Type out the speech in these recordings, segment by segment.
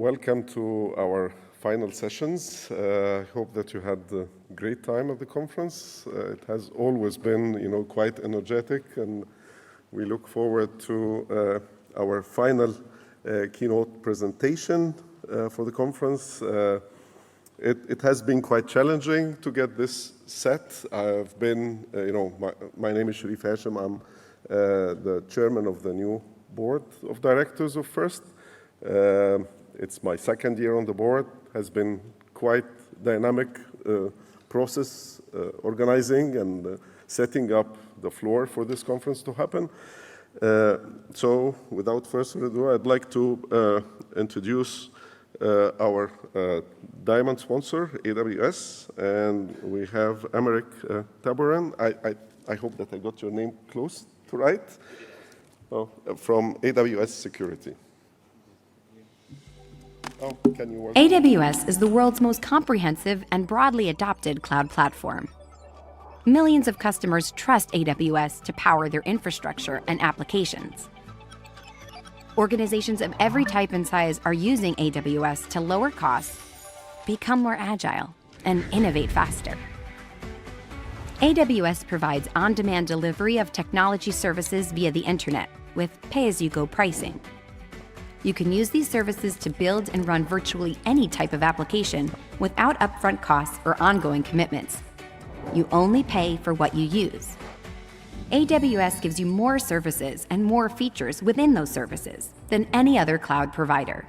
Welcome to our final sessions. I hope that you had a great time at the conference. It has always been, quite energetic, and we look forward to our final keynote presentation for the conference. It has been quite challenging to get this set. I've been, my name is Sharif Hashim. I'm the chairman of the new board of directors of FIRST. It's my second year on the board. Has been quite dynamic process organizing and setting up the floor for this conference to happen. So without further ado, I'd like to introduce our diamond sponsor, AWS, and we have Emeric Taburan. I hope that I got your name close to right. From AWS Security. AWS is the world's most comprehensive and broadly adopted cloud platform. Millions of customers trust AWS to power their infrastructure and applications. Organizations of every type and size are using AWS to lower costs, become more agile, and innovate faster. AWS provides on-demand delivery of technology services via the internet with pay-as-you-go pricing. You can use these services to build and run virtually any type of application without upfront costs or ongoing commitments. You only pay for what you use. AWS gives you more services and more features within those services than any other cloud provider.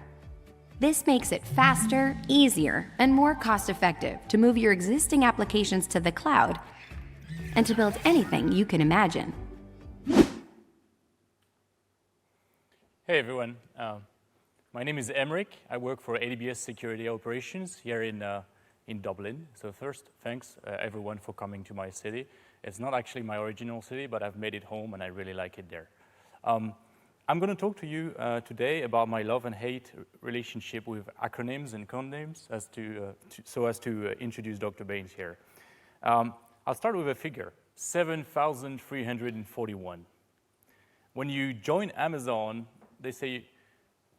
This makes it faster, easier, and more cost-effective to move your existing applications to the cloud and to build anything you can imagine. Hey everyone, my name is Emeric. I work for AWS Security Operations here in Dublin. So first, thanks everyone for coming to my city. It's not actually my original city, but I've made it home and I really like it there. I'm going to talk to you today about my love and hate relationship with acronyms and code names so as to introduce Dr. Baines here. I'll start with a figure, 7,341. When you join Amazon, they say,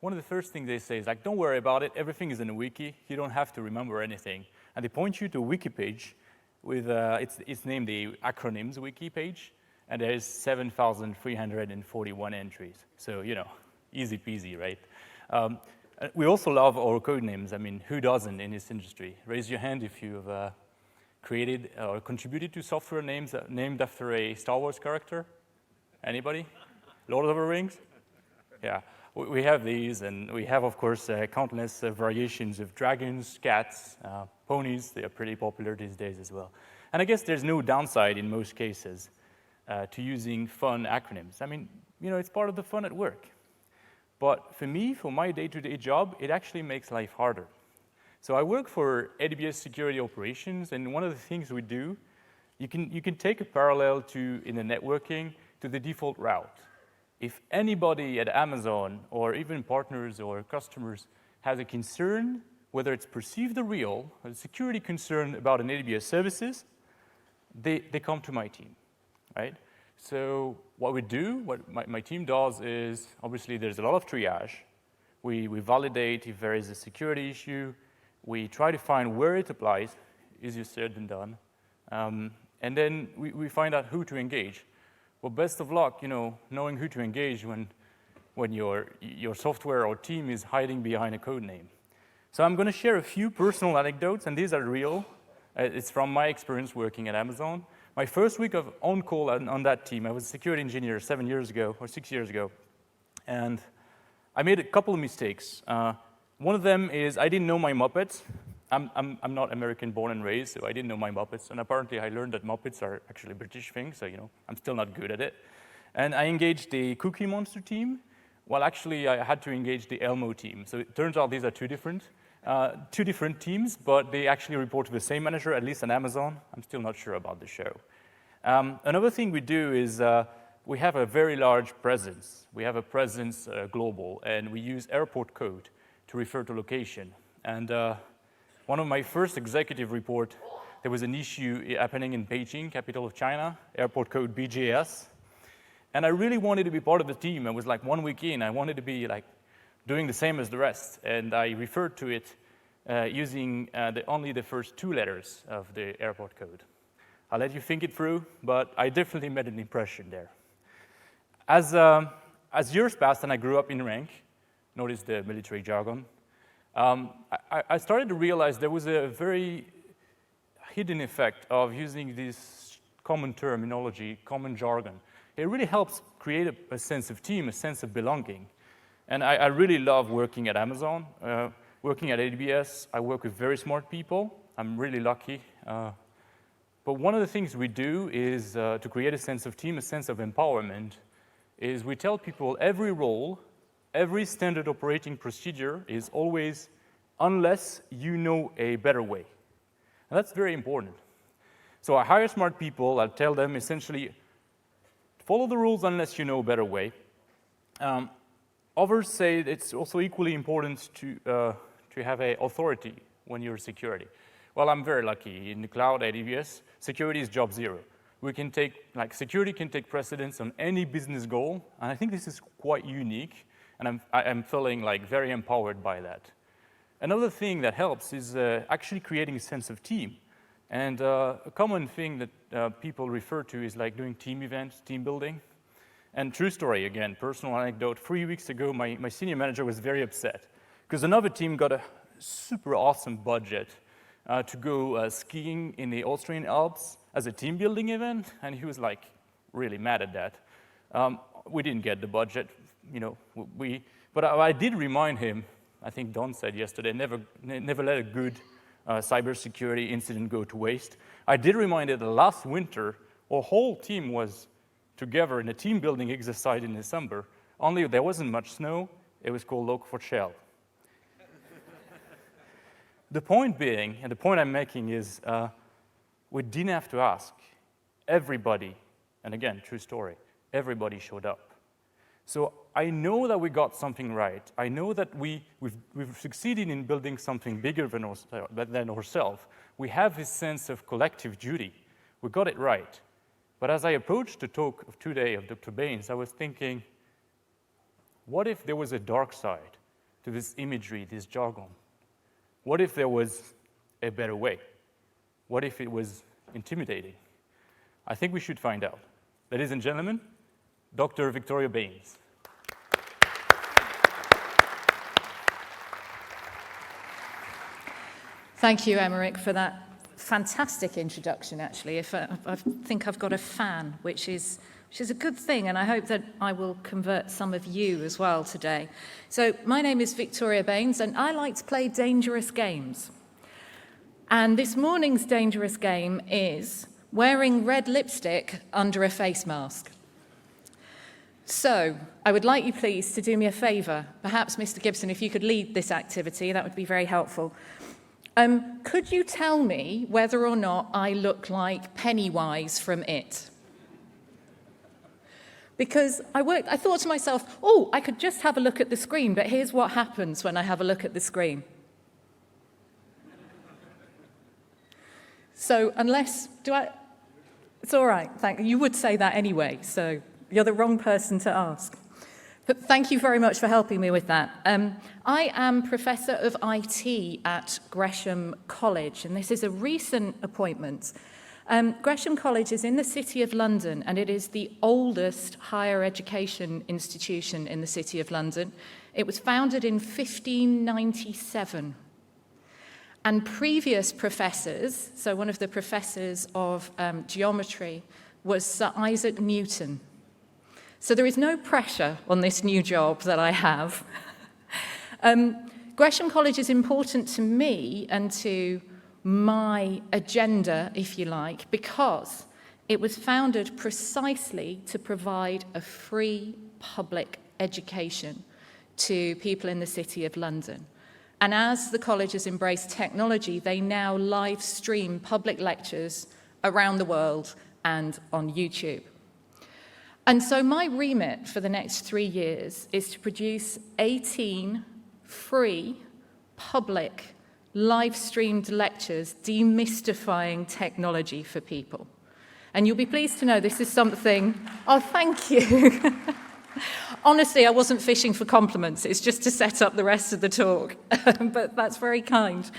one of the first things they say is like, don't worry about it, everything is in a wiki, you don't have to remember anything. And they point you to a wiki page with, it's named the acronyms wiki page, and there is 7,341 entries. So, easy peasy, right? We also love our code names. I mean, who doesn't in this industry? Raise your hand if you've created or contributed to software names named after a Star Wars character. Anybody? Lord of the Rings? Yeah, we have these, and we have, of course, countless variations of dragons, cats, ponies. They are pretty popular these days as well. And I guess there's no downside in most cases to using fun acronyms. I mean, it's part of the fun at work. But for me, for my day-to-day job, it actually makes life harder. So I work for AWS Security Operations, and one of the things we do, you can take a parallel in the networking to the default route. If anybody at Amazon, or even partners or customers, has a concern, whether it's perceived or real, a security concern about an AWS services, they come to my team, right? So what we do, what my team does is, obviously there's a lot of triage. We validate if there is a security issue. We try to find where it applies, easier said than done. And then we find out who to engage. Well, best of luck, knowing who to engage when your software or team is hiding behind a code name. So I'm going to share a few personal anecdotes, and these are real. It's from my experience working at Amazon. My first week of on-call on that team, I was a security engineer 7 years ago, or 6 years ago, and I made a couple of mistakes. One of them is I didn't know my Muppets. I'm not American born and raised, so I didn't know my Muppets. And apparently I learned that Muppets are actually a British thing, so I'm still not good at it. And I engaged the Cookie Monster team. Well, actually, I had to engage the Elmo team. So it turns out these are two different teams, but they actually report to the same manager, at least on Amazon. I'm still not sure about the show. Another thing we do is we have a very large presence. We have a presence global, and we use airport code to refer to location. And one of my first executive report, there was an issue happening in Beijing, capital of China, airport code BJS. And I really wanted to be part of the team. I was like 1 week in, I wanted to be like doing the same as the rest, and I referred to it using only the first 2 letters of the airport code. I'll let you think it through, but I definitely made an impression there. As years passed and I grew up in rank, notice the military jargon, I started to realize there was a very hidden effect of using this common terminology, common jargon. It really helps create a sense of team, a sense of belonging. And I really love working at Amazon, working at AWS. I work with very smart people. I'm really lucky. But one of the things we do is to create a sense of team, a sense of empowerment, is we tell people every role, every standard operating procedure is always unless you know a better way. And that's very important. So I hire smart people. I'll tell them essentially, follow the rules unless you know a better way. Others say it's also equally important to have an authority when you're security. Well, I'm very lucky. In the cloud, AWS, security is job zero. We can security can take precedence on any business goal, and I think this is quite unique, and I'm feeling very empowered by that. Another thing that helps is actually creating a sense of team. And a common thing that people refer to is doing team events, team building. And true story, again, personal anecdote, 3 weeks ago, my senior manager was very upset because another team got a super awesome budget to go skiing in the Austrian Alps as a team building event, and he was really mad at that. We didn't get the budget, but I did remind him, I think Don said yesterday, never let a good cybersecurity incident go to waste. I did remind him that last winter, our whole team was together in a team building exercise in December, only there wasn't much snow. It was called Log4Shell. The point being, and the point I'm making is, we didn't have to ask. Everybody, and again, true story, everybody showed up. So I know that we got something right. I know that we've succeeded in building something bigger than ourselves. We have this sense of collective duty. We got it right. But as I approached the talk of today of Dr. Baines, I was thinking, what if there was a dark side to this imagery, this jargon? What if there was a better way? What if it was intimidating? I think we should find out. Ladies and gentlemen, Dr. Victoria Baines. Thank you, Emmerich, for that fantastic introduction, actually. I think I've got a fan, which is a good thing, and I hope that I will convert some of you as well today. So my name is Victoria Baines, and I like to play dangerous games. And this morning's dangerous game is wearing red lipstick under a face mask. So I would like you please to do me a favour. Perhaps, Mr. Gibson, if you could lead this activity, that would be very helpful. Could you tell me whether or not I look like Pennywise from It? Because I thought to myself, oh, I could just have a look at the screen, but here's what happens when I have a look at the screen. So it's all right, thank you. You would say that anyway, so you're the wrong person to ask. But thank you very much for helping me with that. I am Professor of IT at Gresham College, and this is a recent appointment. Gresham College is in the City of London, and it is the oldest higher education institution in the City of London. It was founded in 1597. And previous professors, so one of the professors of geometry was Sir Isaac Newton. So there is no pressure on this new job that I have. Gresham College is important to me and to my agenda, if you like, because it was founded precisely to provide a free public education to people in the City of London. And as the college has embraced technology, they now live stream public lectures around the world and on YouTube. And so my remit for the next 3 years is to produce 18 free, public, live-streamed lectures demystifying technology for people. And you'll be pleased to know this is something... Oh, thank you. Honestly, I wasn't fishing for compliments. It's just to set up the rest of the talk, but that's very kind.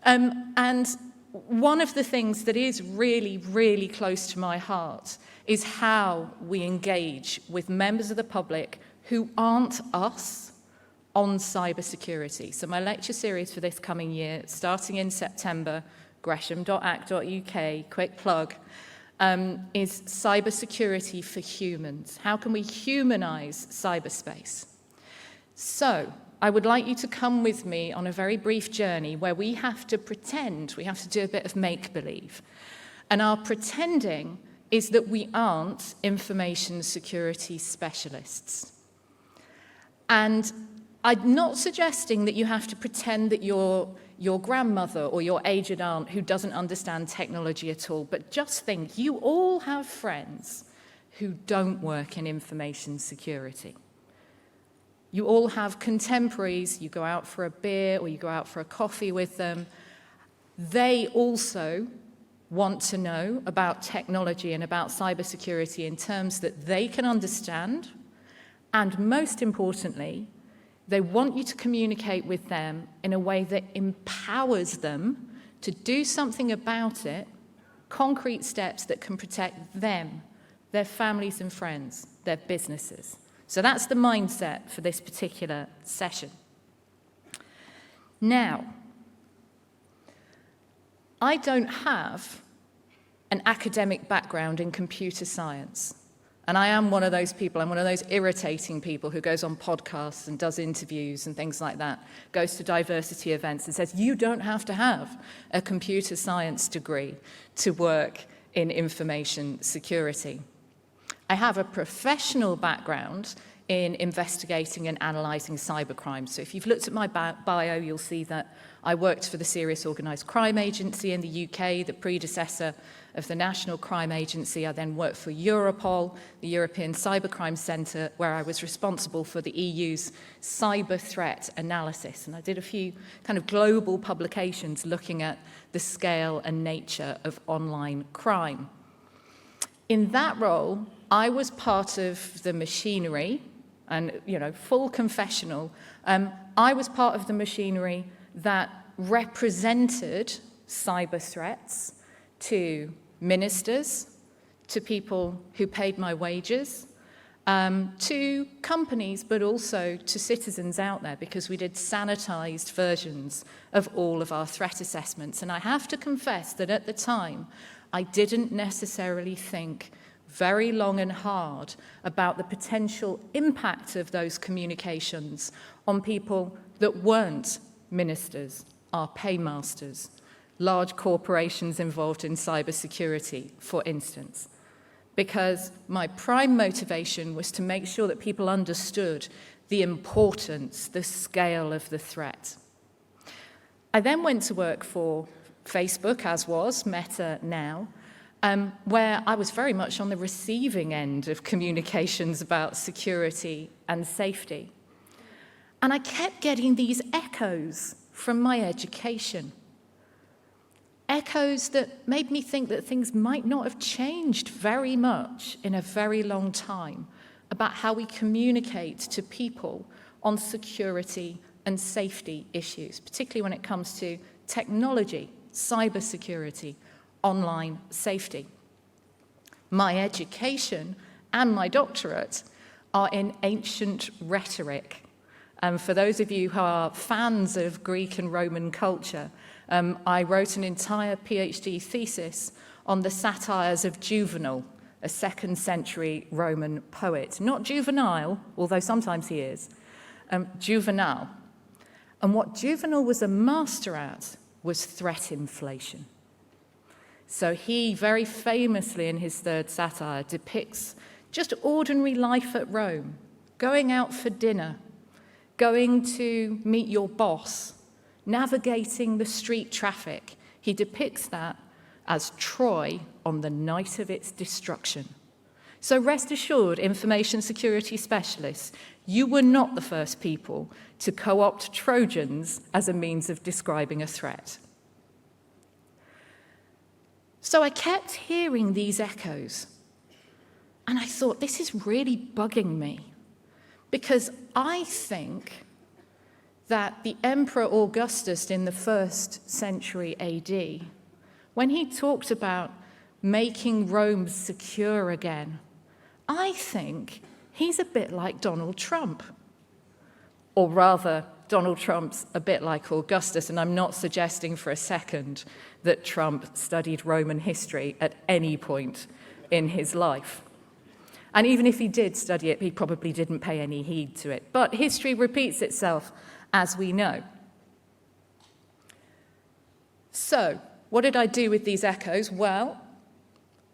And one of the things that is really, really close to my heart is how we engage with members of the public who aren't us on cybersecurity. So my lecture series for this coming year, starting in September, gresham.ac.uk, quick plug, is Cybersecurity for Humans. How can we humanize cyberspace? So I would like you to come with me on a very brief journey where we have to pretend, we have to do a bit of make-believe. And our pretending is that we aren't information security specialists. And I'm not suggesting that you have to pretend that you're your grandmother or your aged aunt who doesn't understand technology at all, but just think, you all have friends who don't work in information security. You all have contemporaries, you go out for a beer or you go out for a coffee with them. They also want to know about technology and about cybersecurity in terms that they can understand, and most importantly, they want you to communicate with them in a way that empowers them to do something about it, concrete steps that can protect them, their families and friends, their businesses. So that's the mindset for this particular session. Now, I don't have an academic background in computer science. And I am one of those people, I'm one of those irritating people who goes on podcasts and does interviews and things like that, goes to diversity events and says, you don't have to have a computer science degree to work in information security. I have a professional background in investigating and analysing cybercrime. So if you've looked at my bio, you'll see that I worked for the Serious Organised Crime Agency in the UK, the predecessor of the National Crime Agency. I then worked for Europol, the European Cybercrime Centre, where I was responsible for the EU's cyber threat analysis. And I did a few kind of global publications looking at the scale and nature of online crime. In that role, I was part of the machinery, and, full confessional, I was part of the machinery that represented cyber threats to ministers, to people who paid my wages, to companies, but also to citizens out there, because we did sanitized versions of all of our threat assessments. And I have to confess that at the time, I didn't necessarily think very long and hard about the potential impact of those communications on people that weren't ministers, our paymasters, large corporations involved in cybersecurity, for instance. Because my prime motivation was to make sure that people understood the importance, the scale of the threat. I then went to work for Facebook, as was Meta now, where I was very much on the receiving end of communications about security and safety. And I kept getting these echoes from my education. Echoes that made me think that things might not have changed very much in a very long time about how we communicate to people on security and safety issues, particularly when it comes to technology, cybersecurity, online safety. My education and my doctorate are in ancient rhetoric. For those of you who are fans of Greek and Roman culture, I wrote an entire PhD thesis on the satires of Juvenal, a 2nd century Roman poet. Not Juvenile, although sometimes he is, Juvenal. And what Juvenal was a master at was threat inflation. So he very famously in his 3rd satire depicts just ordinary life at Rome, going out for dinner, going to meet your boss, navigating the street traffic. He depicts that as Troy on the night of its destruction. So rest assured, information security specialists, you were not the first people to co-opt Trojans as a means of describing a threat. So I kept hearing these echoes, and I thought, this is really bugging me. Because I think that the Emperor Augustus in the 1st century AD, when he talked about making Rome secure again, I think he's a bit like Donald Trump. Or rather, Donald Trump's a bit like Augustus, and I'm not suggesting for a second that Trump studied Roman history at any point in his life. And even if he did study it, he probably didn't pay any heed to it. But history repeats itself, as we know. So, what did I do with these echoes? Well,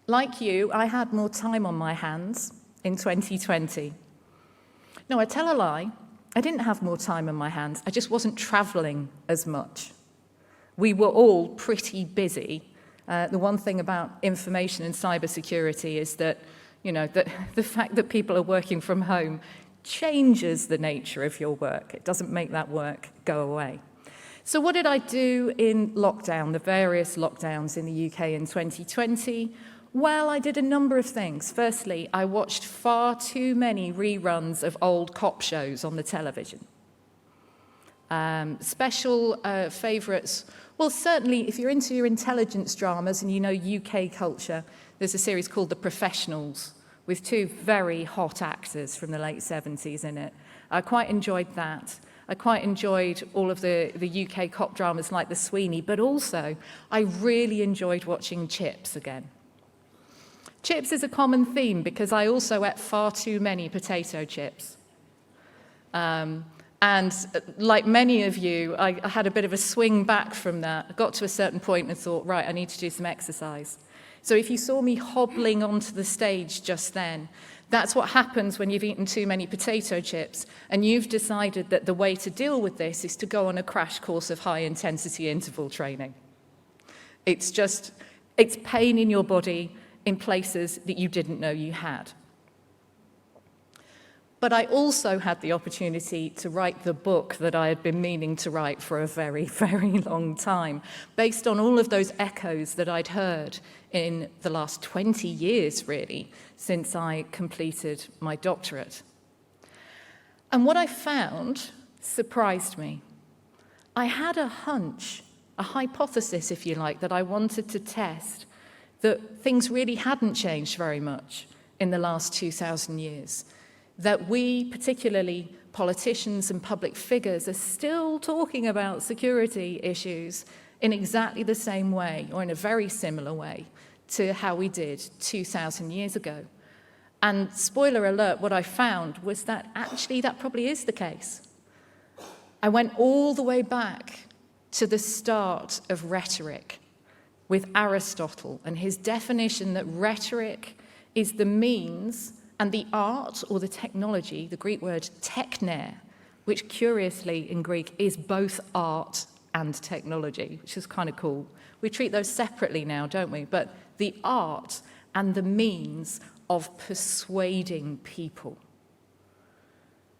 like you, I had more time on my hands in 2020. No, I tell a lie. I didn't have more time on my hands. I just wasn't traveling as much. We were all pretty busy. The one thing about information and cybersecurity is that, the fact that people are working from home changes the nature of your work. It doesn't make that work go away. So what did I do in lockdown, the various lockdowns in the UK in 2020? Well, I did a number of things. Firstly, I watched far too many reruns of old cop shows on the television. Special favourites. Well, certainly, if you're into your intelligence dramas and you know UK culture, there's a series called The Professionals with 2 very hot actors from the late 70s in it. I quite enjoyed that. I quite enjoyed all of the UK cop dramas like The Sweeney, but also I really enjoyed watching Chips again. Chips is a common theme because I also ate far too many potato chips. And like many of you, I had a bit of a swing back from that. I got to a certain point and thought, right, I need to do some exercise. So if you saw me hobbling onto the stage just then, that's what happens when you've eaten too many potato chips and you've decided that the way to deal with this is to go on a crash course of high-intensity interval training. It's pain in your body in places that you didn't know you had. But I also had the opportunity to write the book that I had been meaning to write for a very, very long time, based on all of those echoes that I'd heard in the last 20 years, really, since I completed my doctorate. And what I found surprised me. I had a hunch, a hypothesis, if you like, that I wanted to test, that things really hadn't changed very much in the last 2,000 years. That we, particularly politicians and public figures, are still talking about security issues in exactly the same way, or in a very similar way, to how we did 2,000 years ago. And spoiler alert, what I found was that actually that probably is the case. I went all the way back to the start of rhetoric with Aristotle and his definition that rhetoric is the means and the art or the technology, the Greek word tekne, which curiously in Greek is both art and technology, which is kind of cool. We treat those separately now, don't we? But the art and the means of persuading people.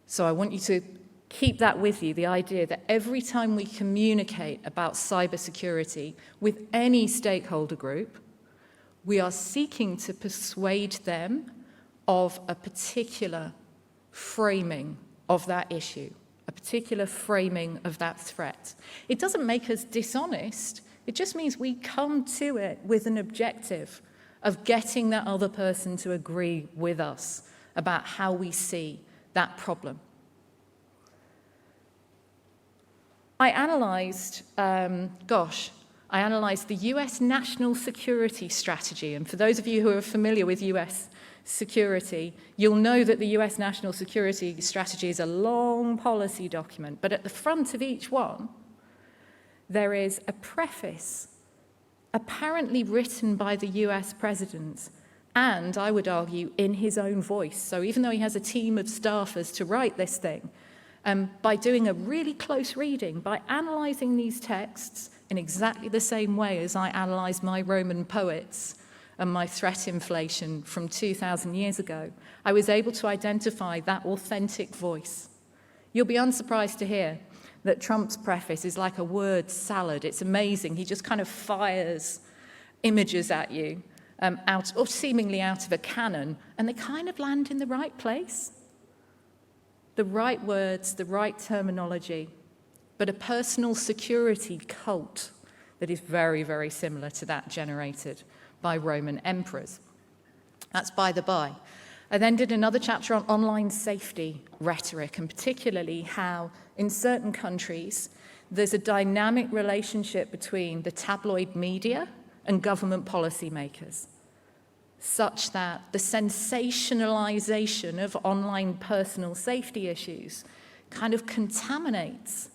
So I want you to keep that with you, the idea that every time we communicate about cybersecurity with any stakeholder group, we are seeking to persuade them of a particular framing of that issue, a particular framing of that threat. It doesn't make us dishonest. It just means we come to it with an objective of getting that other person to agree with us about how we see that problem. I analysed the US national security strategy. And for those of you who are familiar with US security, you'll know that the US national security strategy is a long policy document. But at the front of each one, there is a preface, apparently written by the US president, and I would argue in his own voice. So even though he has a team of staffers to write this thing, by doing a really close reading, by analysing these texts in exactly the same way as I analysed my Roman poets and my threat inflation from 2,000 years ago, I was able to identify that authentic voice. You'll be unsurprised to hear that Trump's preface is like a word salad. It's amazing. He just kind of fires images at you, seemingly out of a cannon, and they kind of land in the right place. the right words, the right terminology, but a personal security cult that is very, very similar to that generated by Roman emperors. That's by the by. I then did another chapter on online safety rhetoric, and particularly how in certain countries there's a dynamic relationship between the tabloid media and government policymakers, such that the sensationalization of online personal safety issues kind of contaminates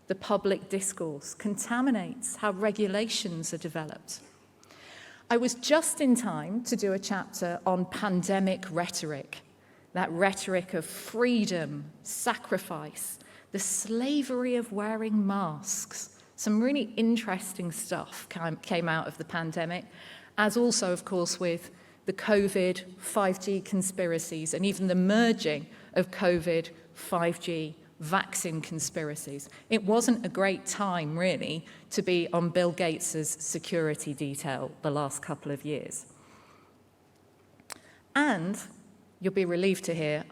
the public discourse, contaminates how regulations are developed. I was just in time to do a chapter on pandemic rhetoric, that rhetoric of freedom, sacrifice, the slavery of wearing masks. Some really interesting stuff came out of the pandemic, as also, of course, with the COVID, 5G conspiracies, and even the merging of COVID, 5G vaccine conspiracies. It wasn't a great time, really, to be on Bill Gates's security detail the last couple of years. And you'll be relieved to hear,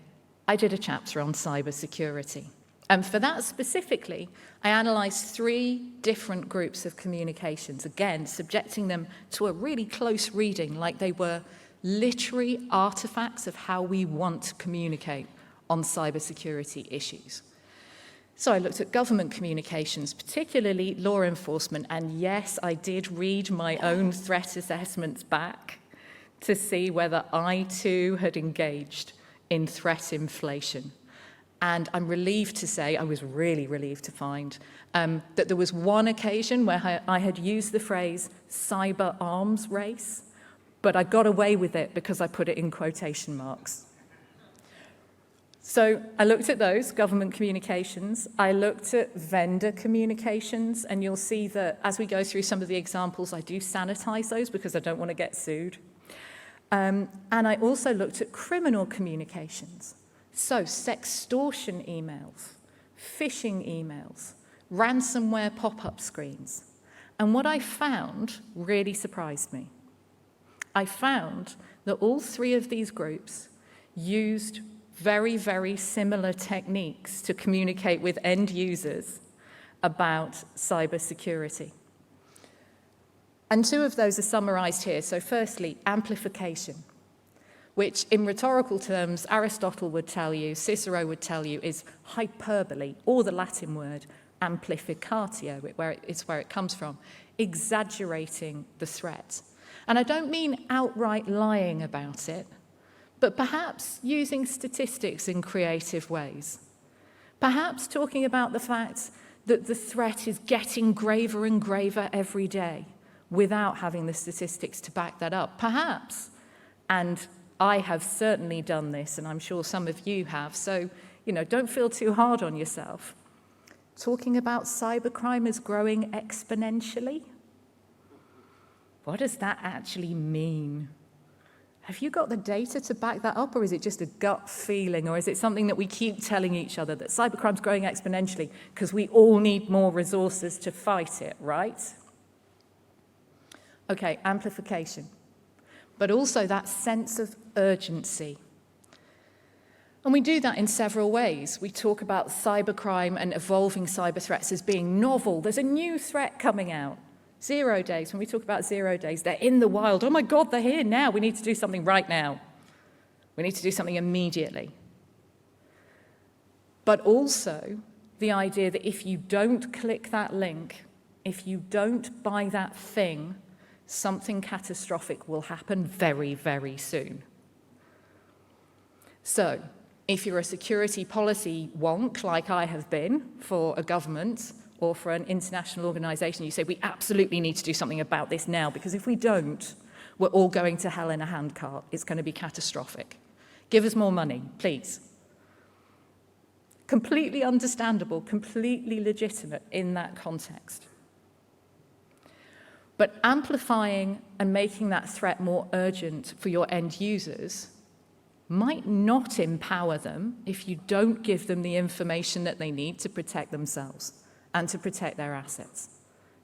I did a chapter on cybersecurity. And for that specifically, I analysed 3 different groups of communications, again, subjecting them to a really close reading, like they were literary artifacts of how we want to communicate on cybersecurity issues. So I looked at government communications, particularly law enforcement, and yes, I did read my own threat assessments back to see whether I too had engaged in threat inflation. And I'm relieved to say, I was really relieved to find that there was one occasion where I had used the phrase cyber arms race, but I got away with it because I put it in quotation marks. So I looked at those, government communications. I looked at vendor communications, and you'll see that as we go through some of the examples, I do sanitize those because I don't want to get sued. And I also looked at criminal communications. So sextortion emails, phishing emails, ransomware pop-up screens. And what I found really surprised me. I found that all 3 of these groups used very, very similar techniques to communicate with end users about cybersecurity. And 2 of those are summarized here. So firstly, amplification, which in rhetorical terms, Aristotle would tell you, Cicero would tell you, is hyperbole, or the Latin word amplificatio, it's where it comes from, exaggerating the threat. And I don't mean outright lying about it, but perhaps using statistics in creative ways. Perhaps talking about the fact that the threat is getting graver and graver every day without having the statistics to back that up. Perhaps, and I have certainly done this, and I'm sure some of you have, so, don't feel too hard on yourself. Talking about cybercrime as growing exponentially? What does that actually mean? Have you got the data to back that up, or is it just a gut feeling, or is it something that we keep telling each other, that cybercrime's growing exponentially because we all need more resources to fight it, right? Okay, amplification, but also that sense of urgency. And we do that in several ways. We talk about cybercrime and evolving cyber threats as being novel. There's a new threat coming out. 0 days, when we talk about 0 days, they're in the wild. Oh my God, they're here now. We need to do something right now. We need to do something immediately. But also the idea that if you don't click that link, if you don't buy that thing, something catastrophic will happen very, very soon. So, if you're a security policy wonk, like I have been for a government or for an international organization, you say, we absolutely need to do something about this now, because if we don't, we're all going to hell in a handcart. It's going to be catastrophic. Give us more money, please. Completely understandable, completely legitimate in that context. But amplifying and making that threat more urgent for your end users might not empower them if you don't give them the information that they need to protect themselves and to protect their assets.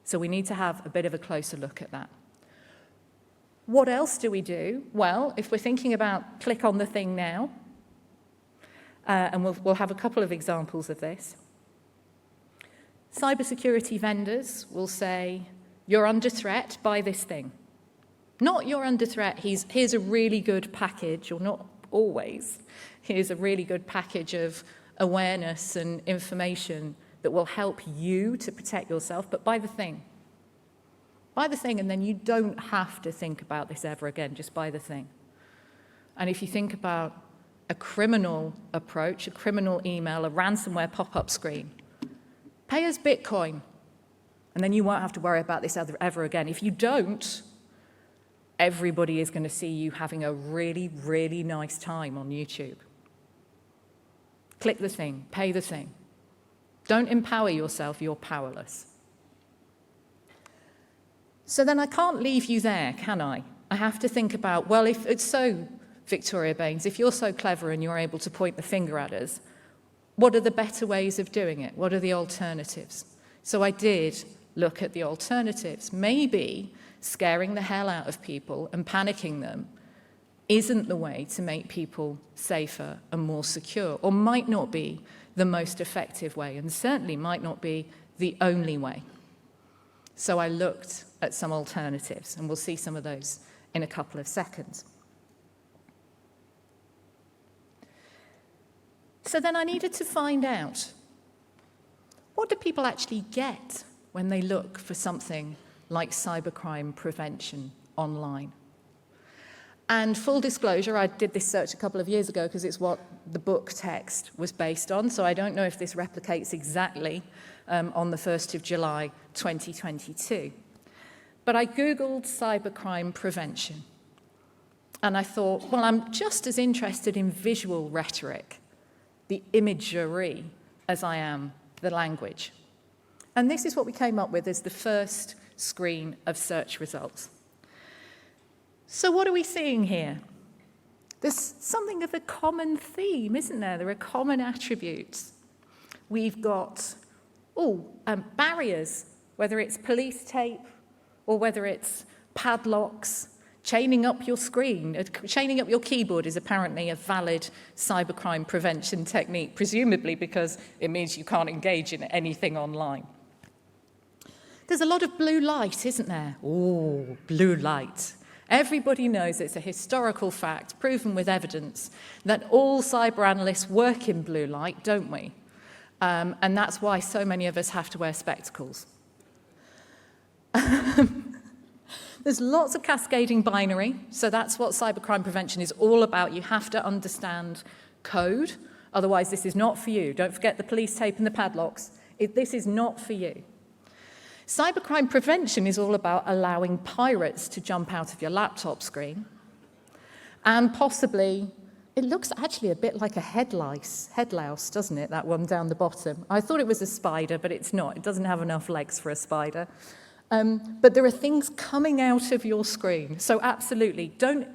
So we need to have a bit of a closer look at that. What else do we do? Well, if we're thinking about click on the thing now, and we'll have a couple of examples of this. Cybersecurity vendors will say, you're under threat, buy this thing. Not you're under threat, here's a really good package, or not always, here's a really good package of awareness and information that will help you to protect yourself, but buy the thing. Buy the thing, and then you don't have to think about this ever again, just buy the thing. And if you think about a criminal approach, a criminal email, a ransomware pop-up screen, pay us Bitcoin, and then you won't have to worry about this ever again. If you don't, everybody is going to see you having a really, really nice time on YouTube. Click the thing, pay the thing. Don't empower yourself, you're powerless. So then I can't leave you there, can I? I have to think about, well, if it's so, Victoria Baines, if you're so clever and you're able to point the finger at us, what are the better ways of doing it? What are the alternatives? So I did look at the alternatives. Maybe scaring the hell out of people and panicking them isn't the way to make people safer and more secure, or might not be the most effective way, and certainly might not be the only way. So I looked at some alternatives, and we'll see some of those in a couple of seconds. So then I needed to find out, what do people actually get when they look for something like cybercrime prevention online? And full disclosure, I did this search a couple of years ago because it's what the book text was based on, so I don't know if this replicates exactly on the 1st of July 2022. But I Googled cybercrime prevention, and I thought, well, I'm just as interested in visual rhetoric, the imagery, as I am the language. And this is what we came up with as the first screen of search results. So what are we seeing here? There's something of a common theme, isn't there? There are common attributes. We've got barriers, whether it's police tape or whether it's padlocks, chaining up your screen. Chaining up your keyboard is apparently a valid cybercrime prevention technique, presumably because it means you can't engage in anything online. There's a lot of blue light, isn't there? Oh, blue light. Everybody knows it's a historical fact, proven with evidence, that all cyber analysts work in blue light, don't we? And that's why so many of us have to wear spectacles. There's lots of cascading binary, so that's what cybercrime prevention is all about. You have to understand code, otherwise this is not for you. Don't forget the police tape and the padlocks. This is not for you. Cybercrime prevention is all about allowing pirates to jump out of your laptop screen, and possibly, it looks actually a bit like a head louse, doesn't it, that one down the bottom? I thought it was a spider, but it's not. It doesn't have enough legs for a spider. But there are things coming out of your screen, so absolutely, don't,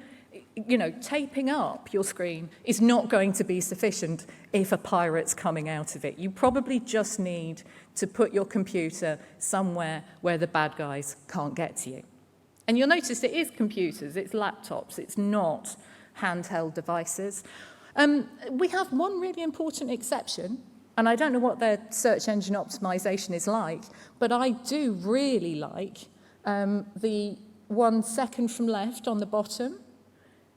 taping up your screen is not going to be sufficient if a pirate's coming out of it. You probably just need to put your computer somewhere where the bad guys can't get to you. And you'll notice it is computers, it's laptops, it's not handheld devices. We have one really important exception, and I don't know what their search engine optimization is like, but I do really like the 1 second from left on the bottom.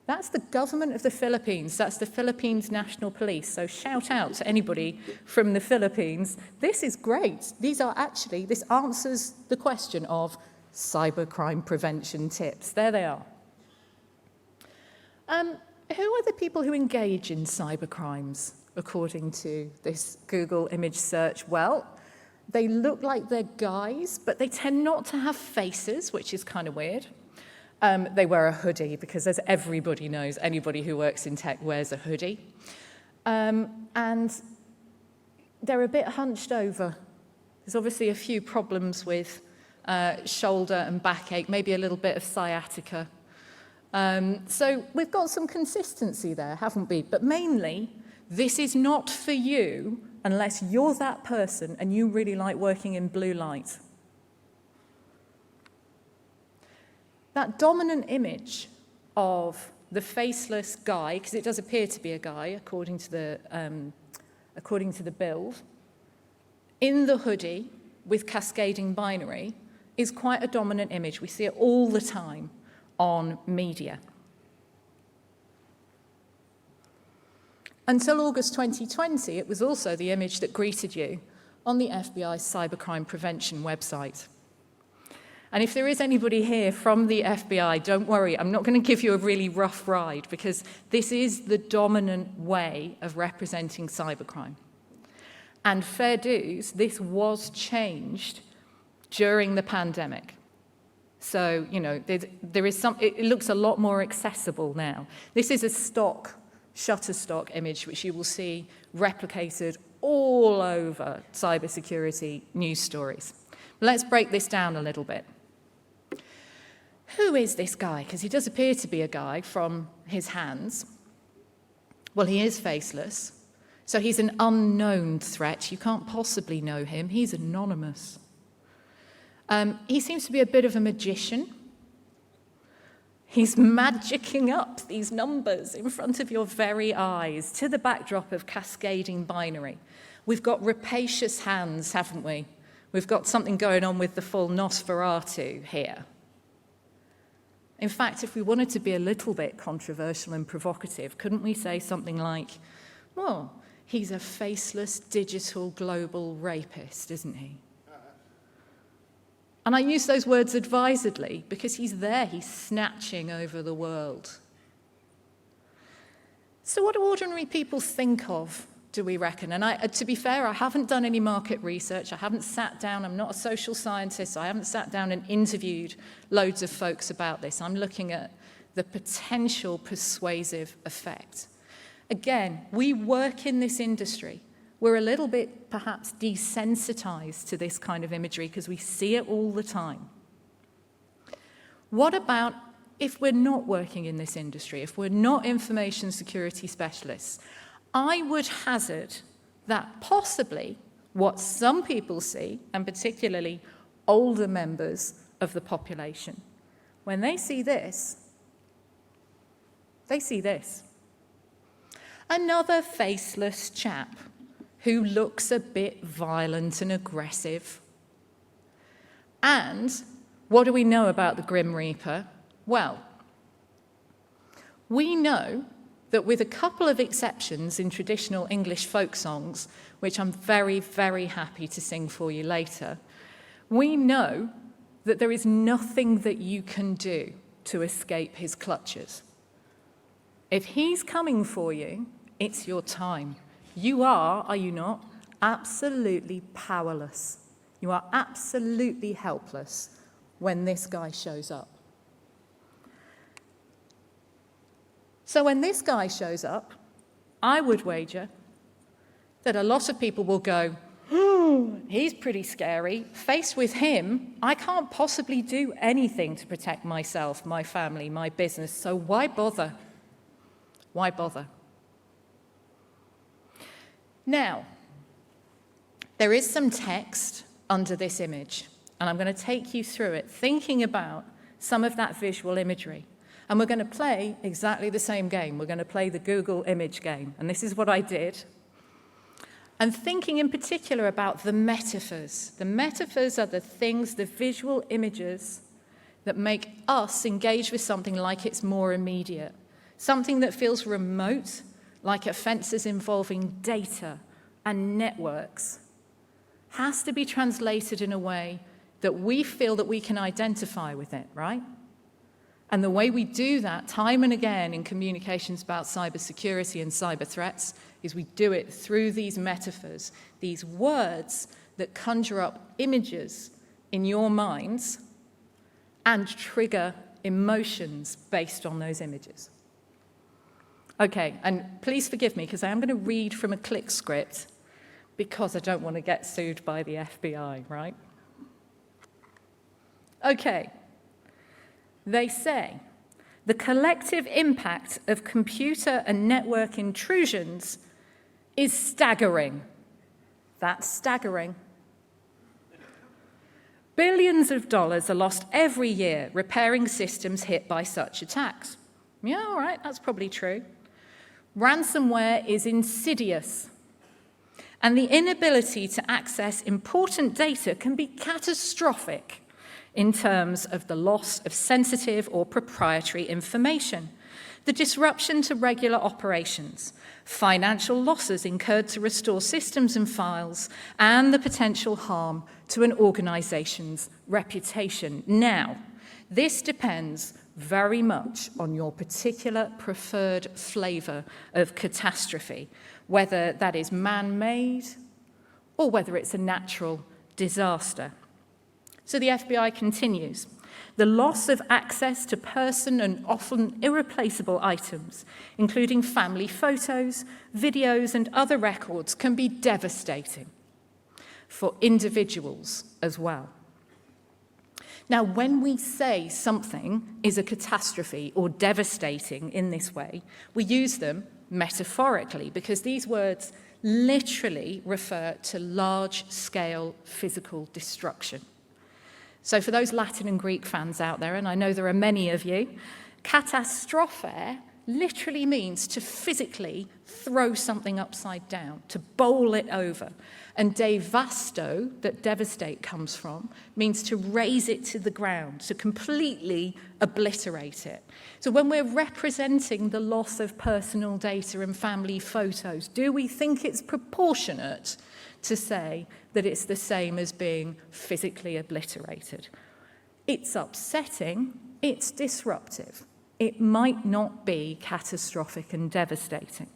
That's the government of the Philippines. That's the Philippines National Police. So shout out to anybody from the Philippines. This is great. This answers the question of cybercrime prevention tips. There they are. Who are the people who engage in cybercrimes, according to this Google image search? Well, they look like they're guys, but they tend not to have faces, which is kind of weird. They wear a hoodie because, as everybody knows, anybody who works in tech wears a hoodie. And they're a bit hunched over. There's obviously a few problems with shoulder and backache, maybe a little bit of sciatica. So we've got some consistency there, haven't we? But mainly, this is not for you unless you're that person and you really like working in blue light. That dominant image of the faceless guy, because it does appear to be a guy, according to the build, in the hoodie with cascading binary is quite a dominant image. We see it all the time on media. Until August 2020, it was also the image that greeted you on the FBI's cybercrime prevention website. And if there is anybody here from the FBI, don't worry, I'm not going to give you a really rough ride, because this is the dominant way of representing cybercrime. And fair dues, this was changed during the pandemic. So, you know, there is it looks a lot more accessible now. This is a Shutterstock image, which you will see replicated all over cybersecurity news stories. Let's break this down a little bit. Who is this guy? Because he does appear to be a guy from his hands. Well, he is faceless, so he's an unknown threat. You can't possibly know him. He's anonymous. He seems to be a bit of a magician. He's magicking up these numbers in front of your very eyes to the backdrop of cascading binary. We've got rapacious hands, haven't we? We've got something going on with the full Nosferatu here. In fact, if we wanted to be a little bit controversial and provocative, couldn't we say something like, well, he's a faceless digital global rapist, isn't he? And I use those words advisedly because he's there, he's snatching over the world. So what do ordinary people think of, do we reckon? And to be fair, I haven't done any market research. I haven't sat down. I'm not a social scientist. I haven't sat down and interviewed loads of folks about this. I'm looking at the potential persuasive effect. Again, we work in this industry. We're a little bit, perhaps, desensitized to this kind of imagery because we see it all the time. What about if we're not working in this industry, if we're not information security specialists? I would hazard that possibly what some people see, and particularly older members of the population, when they see this, they see this. Another faceless chap who looks a bit violent and aggressive. And what do we know about the Grim Reaper? Well, we know that with a couple of exceptions in traditional English folk songs, which I'm very, very happy to sing for you later, we know that there is nothing that you can do to escape his clutches. If he's coming for you, it's your time. You are you not, absolutely powerless. You are absolutely helpless when this guy shows up. So when this guy shows up, I would wager that a lot of people will go, he's pretty scary. Faced with him, I can't possibly do anything to protect myself, my family, my business, so why bother? Why bother? Now, there is some text under this image, and I'm going to take you through it, thinking about some of that visual imagery. And we're going to play exactly the same game. We're going to play the Google image game. And this is what I did. And thinking in particular about the metaphors. The metaphors are the things, the visual images that make us engage with something like it's more immediate. Something that feels remote, like offenses involving data and networks, has to be translated in a way that we feel that we can identify with it, right? And the way we do that time and again in communications about cybersecurity and cyber threats is we do it through these metaphors, these words that conjure up images in your minds and trigger emotions based on those images. Okay, and please forgive me because I am going to read from a click script because I don't want to get sued by the FBI, right? Okay. They say, the collective impact of computer and network intrusions is staggering. That's staggering. Billions of dollars are lost every year repairing systems hit by such attacks. Yeah, all right, that's probably true. Ransomware is insidious, and the inability to access important data can be catastrophic in terms of the loss of sensitive or proprietary information, the disruption to regular operations, financial losses incurred to restore systems and files, and the potential harm to an organisation's reputation. Now, this depends very much on your particular preferred flavour of catastrophe, whether that is man-made or whether it's a natural disaster. So the FBI continues. The loss of access to person and often irreplaceable items, including family photos, videos, and other records, can be devastating for individuals as well. Now, when we say something is a catastrophe or devastating in this way, we use them metaphorically because these words literally refer to large-scale physical destruction. So for those Latin and Greek fans out there, and I know there are many of you, catastrophe literally means to physically throw something upside down, to bowl it over. And devasto, that devastate comes from, means to raze it to the ground, to completely obliterate it. So when we're representing the loss of personal data and family photos, do we think it's proportionate to say that it's the same as being physically obliterated? It's upsetting, it's disruptive. It might not be catastrophic and devastating.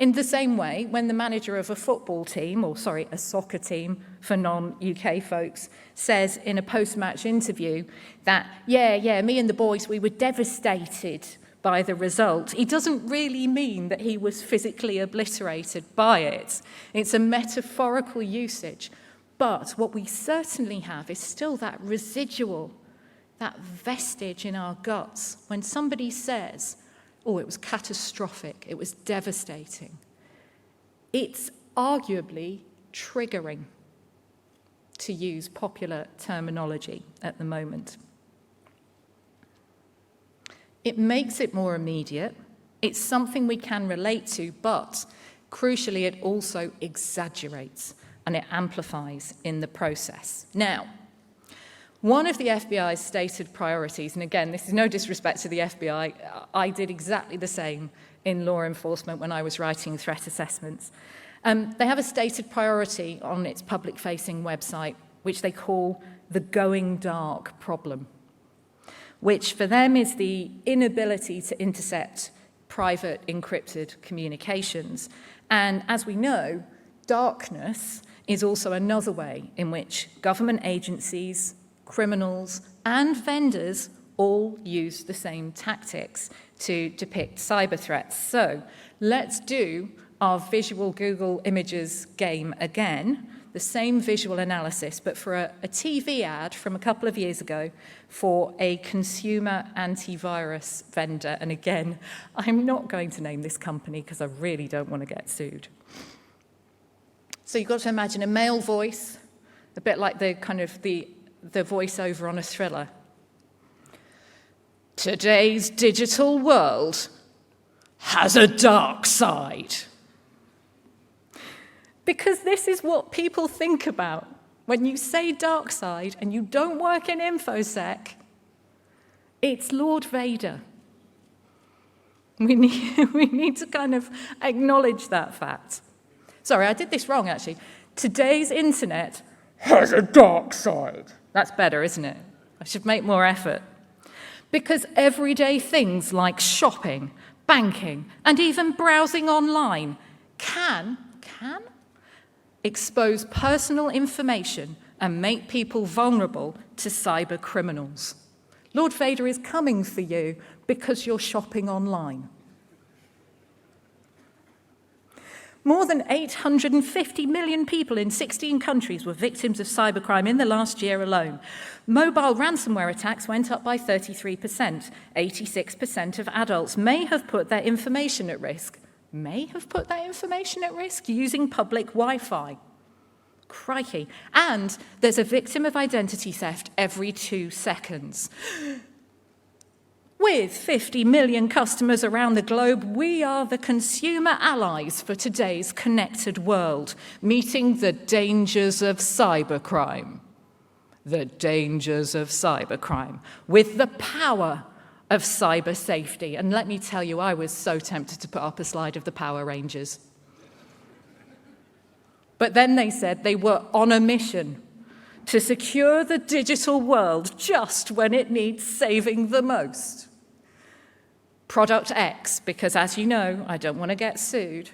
In the same way, when the manager of a football team, a soccer team for non-UK folks, says in a post-match interview that, me and the boys, we were devastated by the result, he doesn't really mean that he was physically obliterated by it. It's a metaphorical usage. But what we certainly have is still that residual, that vestige in our guts. When somebody says, oh, it was catastrophic, it was devastating, it's arguably triggering, to use popular terminology at the moment. It makes it more immediate, it's something we can relate to, but crucially it also exaggerates and it amplifies in the process. Now, one of the FBI's stated priorities, and again, this is no disrespect to the FBI, I did exactly the same in law enforcement when I was writing threat assessments. They have a stated priority on its public-facing website, which they call the going dark problem, which for them is the inability to intercept private encrypted communications. And as we know, darkness is also another way in which government agencies, criminals, and vendors all use the same tactics to depict cyber threats. So let's do our visual Google Images game again, the same visual analysis, but for a TV ad from a couple of years ago for a consumer antivirus vendor. And again, I'm not going to name this company because I really don't want to get sued. So you've got to imagine a male voice, a bit like the voiceover on a thriller. Today's digital world has a dark side. Because this is what people think about. When you say dark side and you don't work in InfoSec, it's Lord Vader. We need to kind of acknowledge that fact. Sorry, I did this wrong, actually. Today's internet has a dark side. That's better, isn't it? I should make more effort. Because everyday things like shopping, banking, and even browsing online can expose personal information and make people vulnerable to cyber criminals. Lord Vader is coming for you because you're shopping online. More than 850 million people in 16 countries were victims of cybercrime in the last year alone. Mobile ransomware attacks went up by 33%. 86% of adults may have put their information at risk. Using public Wi-Fi. Crikey. And there's a victim of identity theft every 2 seconds. With 50 million customers around the globe, we are the consumer allies for today's connected world, meeting the dangers of cybercrime. The dangers of cybercrime, with the power of cyber safety. And let me tell you, I was so tempted to put up a slide of the Power Rangers. But then they said they were on a mission to secure the digital world just when it needs saving the most. Product X, because as you know, I don't want to get sued.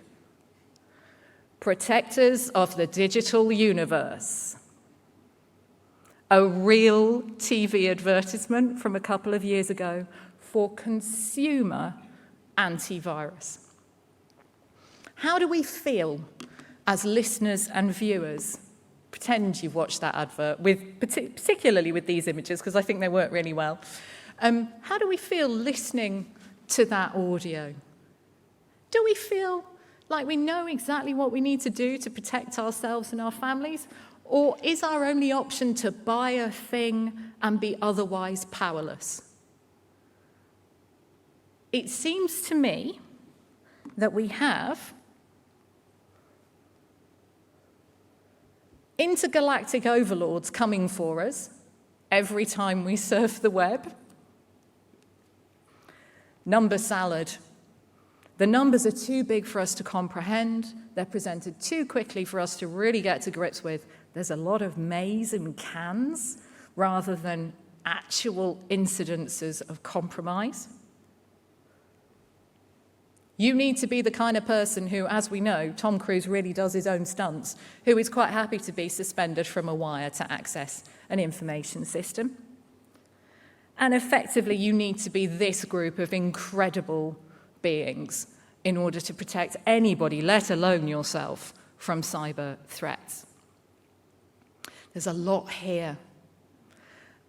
Protectors of the digital universe. A real TV advertisement from a couple of years ago for consumer antivirus. How do we feel as listeners and viewers? Pretend you've watched that advert, particularly with these images, because I think they work really well. How do we feel listening to that audio? Do we feel like we know exactly what we need to do to protect ourselves and our families? Or is our only option to buy a thing and be otherwise powerless? It seems to me that we have intergalactic overlords coming for us every time we surf the web. Number salad. The numbers are too big for us to comprehend. They're presented too quickly for us to really get to grips with. There's a lot of maize and cans rather than actual incidences of compromise. You need to be the kind of person who, as we know, Tom Cruise really does his own stunts, who is quite happy to be suspended from a wire to access an information system. And effectively, you need to be this group of incredible beings in order to protect anybody, let alone yourself, from cyber threats. There's a lot here.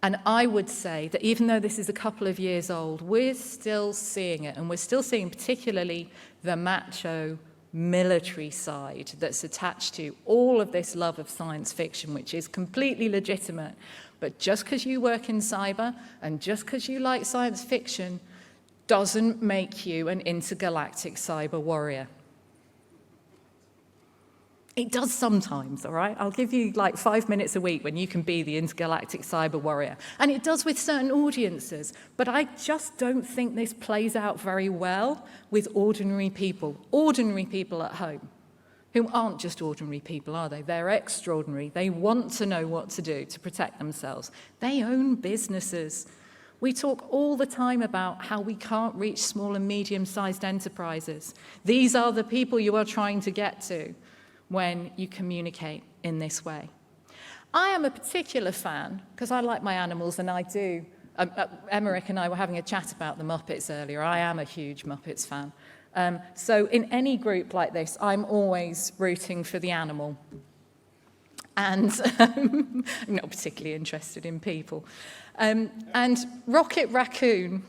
And I would say that even though this is a couple of years old, we're still seeing it, and we're still seeing particularly the macho military side that's attached to all of this love of science fiction, which is completely legitimate. But just because you work in cyber and just because you like science fiction doesn't make you an intergalactic cyber warrior. It does sometimes, all right? I'll give you like 5 minutes a week when you can be the intergalactic cyber warrior. And it does with certain audiences. But I just don't think this plays out very well with ordinary people at home, who aren't just ordinary people, are they? They're extraordinary. They want to know what to do to protect themselves. They own businesses. We talk all the time about how we can't reach small and medium-sized enterprises. These are the people you are trying to get to when you communicate in this way. I am a particular fan, because I like my animals, and I do. Emmerich and I were having a chat about the Muppets earlier. I am a huge Muppets fan. So in any group like this, I'm always rooting for the animal. And I'm not particularly interested in people. And Rocket Raccoon,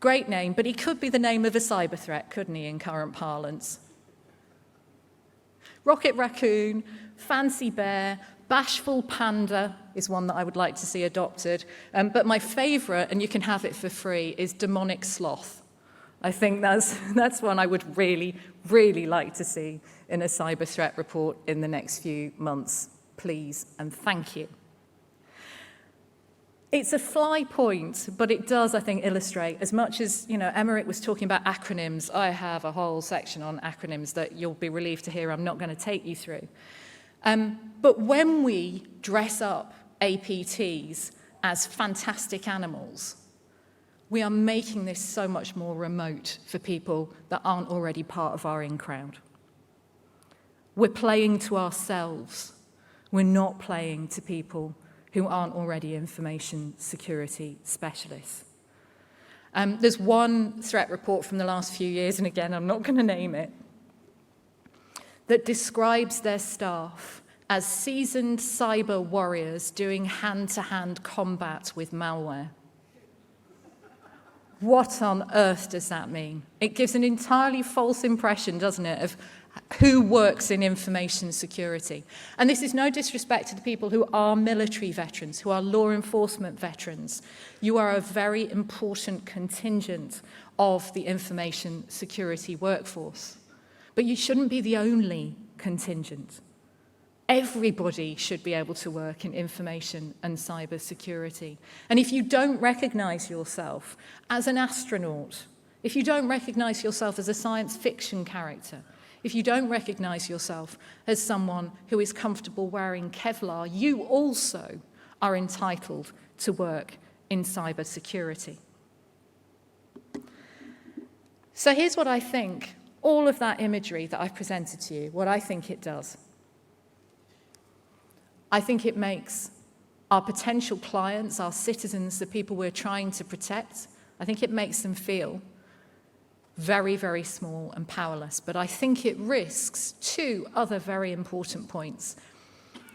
great name, but he could be the name of a cyber threat, couldn't he, in current parlance? Rocket Raccoon, Fancy Bear, Bashful Panda is one that I would like to see adopted. But my favourite, and you can have it for free, is Demonic Sloth. I think that's one I would really, really like to see in a cyber threat report in the next few months. Please and thank you. It's a fly point, but it does, I think, illustrate, as much as, Emmerich was talking about acronyms, I have a whole section on acronyms that you'll be relieved to hear I'm not going to take you through. But when we dress up APTs as fantastic animals, we are making this so much more remote for people that aren't already part of our in-crowd. We're playing to ourselves. We're not playing to people who aren't already information security specialists. There's one threat report from the last few years, and again, I'm not going to name it, that describes their staff as seasoned cyber warriors doing hand-to-hand combat with malware. What on earth does that mean? It gives an entirely false impression, doesn't it, of who works in information security. And this is no disrespect to the people who are military veterans, who are law enforcement veterans. You are a very important contingent of the information security workforce. But you shouldn't be the only contingent. Everybody should be able to work in information and cyber security. And if you don't recognize yourself as an astronaut, if you don't recognize yourself as a science fiction character, if you don't recognize yourself as someone who is comfortable wearing Kevlar, you also are entitled to work in cyber security. So here's what I think, all of that imagery that I've presented to you, what I think it does. I think it makes our potential clients, our citizens, the people we're trying to protect, I think it makes them feel very, very small and powerless. But I think it risks two other very important points,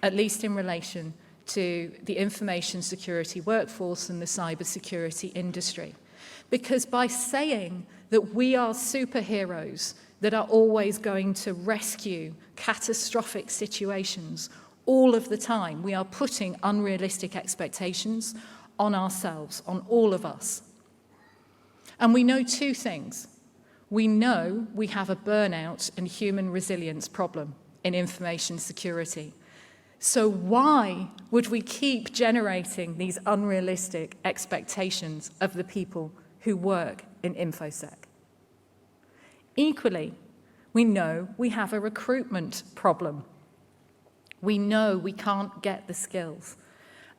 at least in relation to the information security workforce and the cybersecurity industry. Because by saying that we are superheroes that are always going to rescue catastrophic situations all of the time, we are putting unrealistic expectations on ourselves, on all of us. And we know two things. We know we have a burnout and human resilience problem in information security. So why would we keep generating these unrealistic expectations of the people who work in InfoSec? Equally, we know we have a recruitment problem. We know we can't get the skills.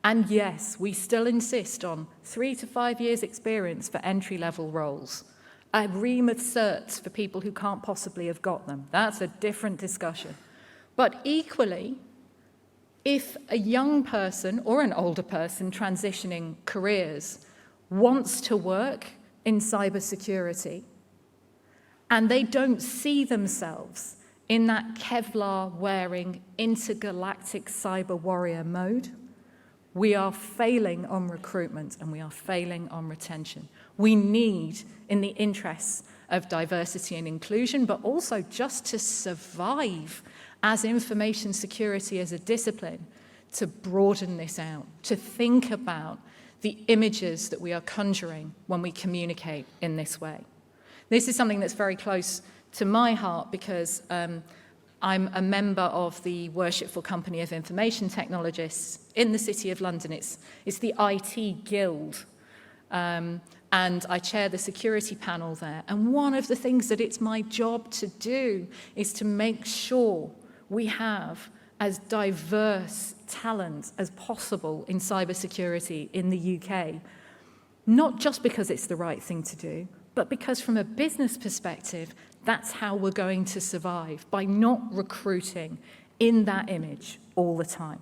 And yes, we still insist on 3 to 5 years experience for entry-level roles, a ream of certs for people who can't possibly have got them. That's a different discussion. But equally, if a young person or an older person transitioning careers wants to work in cybersecurity and they don't see themselves in that Kevlar-wearing intergalactic cyber warrior mode, we are failing on recruitment and we are failing on retention. We need, in the interests of diversity and inclusion, but also just to survive as information security as a discipline, to broaden this out, to think about the images that we are conjuring when we communicate in this way. This is something that's very close to my heart because I'm a member of the Worshipful Company of Information Technologists in the City of London. It's the IT Guild, and I chair the security panel there. And one of the things that it's my job to do is to make sure we have as diverse talent as possible in cybersecurity in the UK, not just because it's the right thing to do, but because from a business perspective, that's how we're going to survive, by not recruiting in that image all the time.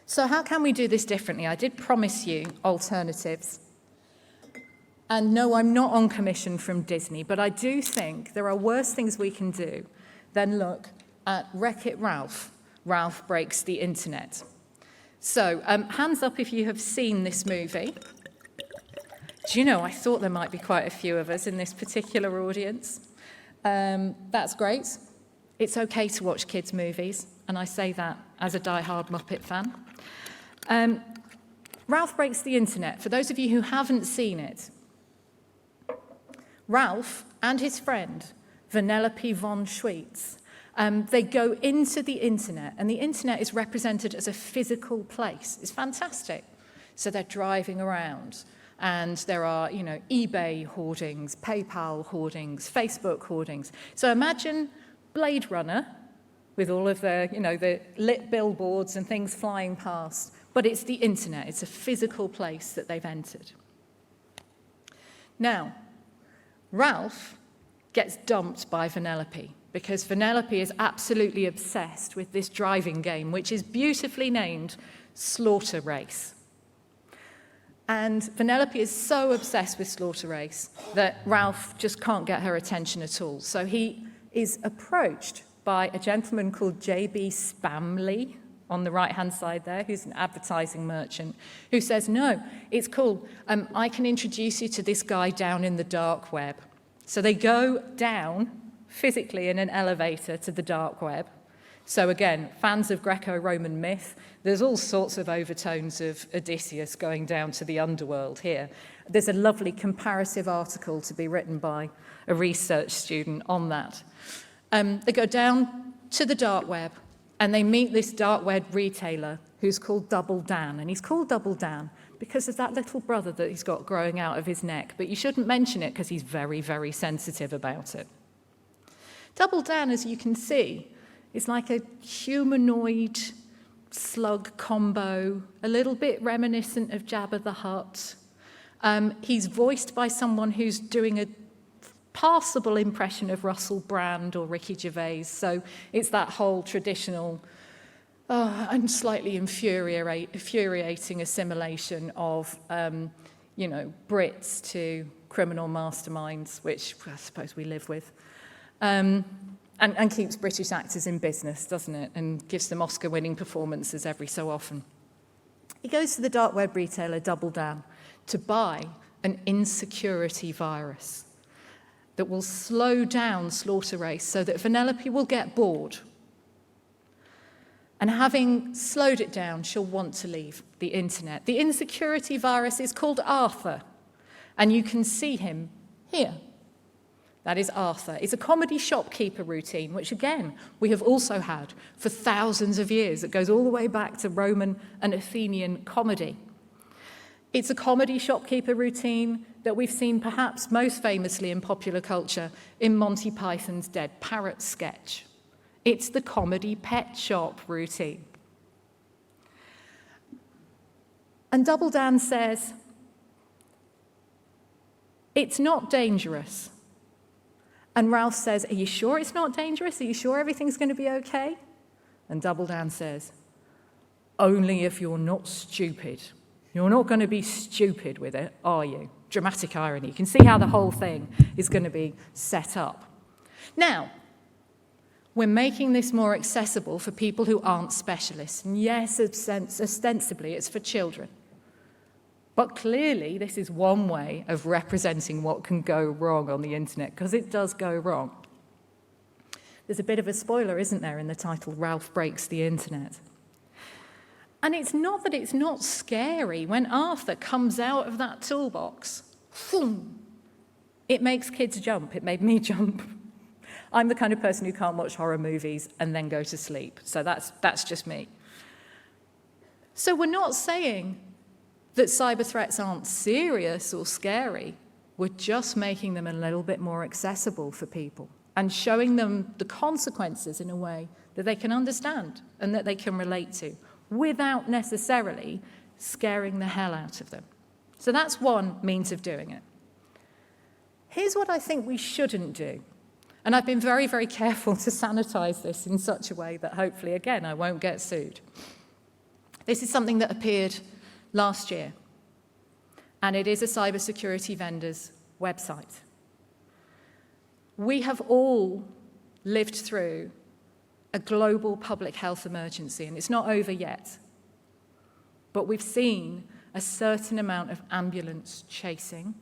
So how can we do this differently? I did promise you alternatives. And no, I'm not on commission from Disney, but I do think there are worse things we can do than look at Wreck-It Ralph, Ralph Breaks the Internet. So hands up if you have seen this movie. Do you know, I thought there might be quite a few of us in this particular audience. That's great. It's okay to watch kids' movies, and I say that as a die-hard Muppet fan. Ralph Breaks the Internet. For those of you who haven't seen it, Ralph and his friend, Vanellope von Schweetz, they go into the internet, and the internet is represented as a physical place. It's fantastic. So they're driving around, and there are, eBay hoardings, PayPal hoardings, Facebook hoardings. So imagine Blade Runner with all of the lit billboards and things flying past, but it's the internet. It's a physical place that they've entered. Now, Ralph gets dumped by Vanellope because Vanellope is absolutely obsessed with this driving game, which is beautifully named Slaughter Race. And Vanellope is so obsessed with Slaughter Race that Ralph just can't get her attention at all. So he is approached by a gentleman called J.B. Spamley. on the right-hand side there, who's an advertising merchant, who says, no, it's cool. I can introduce you to this guy down in the dark web. So they go down physically in an elevator to the dark web. So again, fans of Greco-Roman myth, there's all sorts of overtones of Odysseus going down to the underworld here. There's a lovely comparative article to be written by a research student on that. They go down to the dark web and they meet this dark web retailer who's called Double Dan. And he's called Double Dan because of that little brother that he's got growing out of his neck. But you shouldn't mention it because he's very, very sensitive about it. Double Dan, as you can see, is like a humanoid slug combo, a little bit reminiscent of Jabba the Hutt. He's voiced by someone who's doing a passable impression of Russell Brand or Ricky Gervais. So it's that whole traditional and slightly infuriating assimilation of, Brits to criminal masterminds, which I suppose we live with. And keeps British actors in business, doesn't it? And gives them Oscar-winning performances every so often. He goes to the dark web retailer Double Dan to buy an insecurity virus that will slow down Slaughter Race so that Vanellope will get bored. And having slowed it down, she'll want to leave the internet. The insecurity virus is called Arthur, and you can see him here. That is Arthur. It's a comedy shopkeeper routine, which again, we have also had for thousands of years. It goes all the way back to Roman and Athenian comedy. It's a comedy shopkeeper routine that we've seen perhaps most famously in popular culture in Monty Python's Dead Parrot sketch. It's the comedy pet shop routine. And Double Dan says, it's not dangerous. And Ralph says, are you sure it's not dangerous? Are you sure everything's going to be okay? And Double Dan says, only if you're not stupid. You're not going to be stupid with it, are you? Dramatic irony. You can see how the whole thing is going to be set up. Now, we're making this more accessible for people who aren't specialists. And yes, ostensibly, it's for children. But clearly, this is one way of representing what can go wrong on the internet, because it does go wrong. There's a bit of a spoiler, isn't there, in the title, Ralph Breaks the Internet. And it's not that it's not scary. When Arthur comes out of that toolbox, boom, it makes kids jump. It made me jump. I'm the kind of person who can't watch horror movies and then go to sleep. So that's just me. So we're not saying that cyber threats aren't serious or scary. We're just making them a little bit more accessible for people and showing them the consequences in a way that they can understand and that they can relate to without necessarily scaring the hell out of them. So that's one means of doing it. Here's what I think we shouldn't do. And I've been very, very careful to sanitize this in such a way that hopefully, again, I won't get sued. This is something that appeared last year, and it is a cybersecurity vendor's website. We have all lived through a global public health emergency, and it's not over yet. But we've seen a certain amount of ambulance chasing